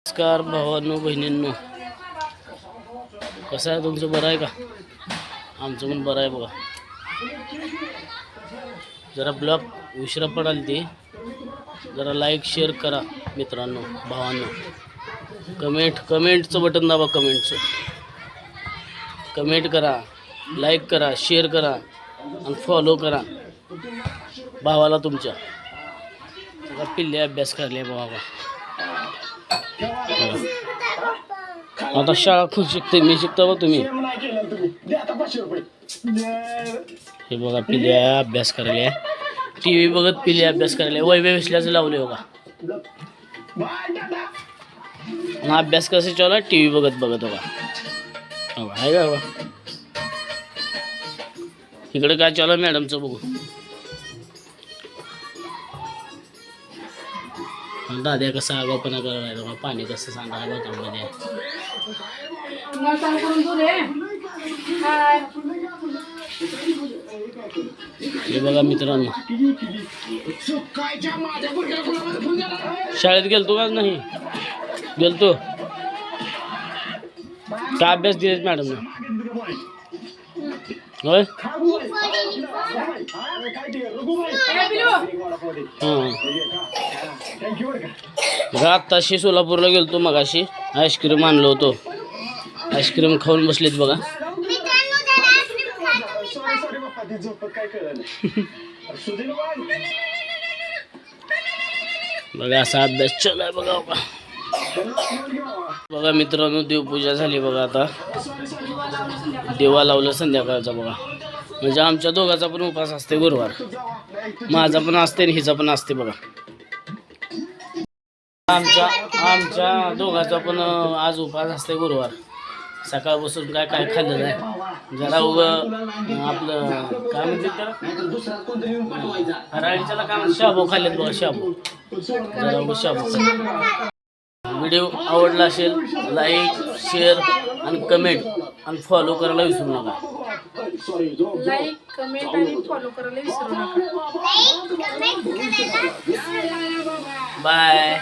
नमस्कार भावांनो बहिणींनो, कसं आहे तुमचं? बरं आहे का? आमचं पण बरं आहे बघा. जरा ब्लॉग उशिरा पडाल ते जरा लाईक शेअर करा मित्रांनो, भावांनो. कमेंटचं बटन दाबा. कमेंट करा, लाईक करा, शेअर करा आणि फॉलो करा भावाला तुमच्या. पिल्ले अभ्यास करले बाबा. आता शाळा खूप शिकते, मी शिकता बघ तुम्ही. हे बघा पिल्या अभ्यास करायला, टी व्ही बघत पिल्या अभ्यास करायला. वैभव विसल्याचं लावले बघा. अभ्यास कसं चालू आहे? टी व्ही बघत बघा. आहे का बघा? इकडे काय चालू आहे मॅडमचं बघू. दाद्या कसं आगावपणा करायला, पाणी कसं सांगायला बॉटलमध्ये. हे बघा मित्रांनो, शाळेत गेलतो का नाही? गेलतो. काय अभ्यास दिलेत मॅडम? होय. आत्ताशी सोलापूरला गेलतो, मगाशी आईस्क्रीम आणलं होतो. आईस्क्रीम खाऊन बसलेत बघा. बघा असा अभ्यास चालू आहे बघा. बघा मित्रांनो, देवपूजा झाली बघा. आता देवा लावलं संध्याकाळचा बघा. म्हणजे आमच्या दोघाचा पण उपास असते गुरुवार. माझा पण असते आणि हिचा पण असते बघा. आमच्या दोघाचा पण आज उपास असते गुरुवार. सकाळपासून काय खाल्लं नाही. जरा आपलं काय म्हणते त्याला, हराळीच्याला काय म्हणते, शाबू खाल्लेत बघा. जरा शाबू. व्हिडिओ आवडला असेल लाईक शेअर आणि कमेंट आणि फॉलो करायला विसरू नका. लाईक कमेंट आणि फॉलो करायला विसरू नका. बाय.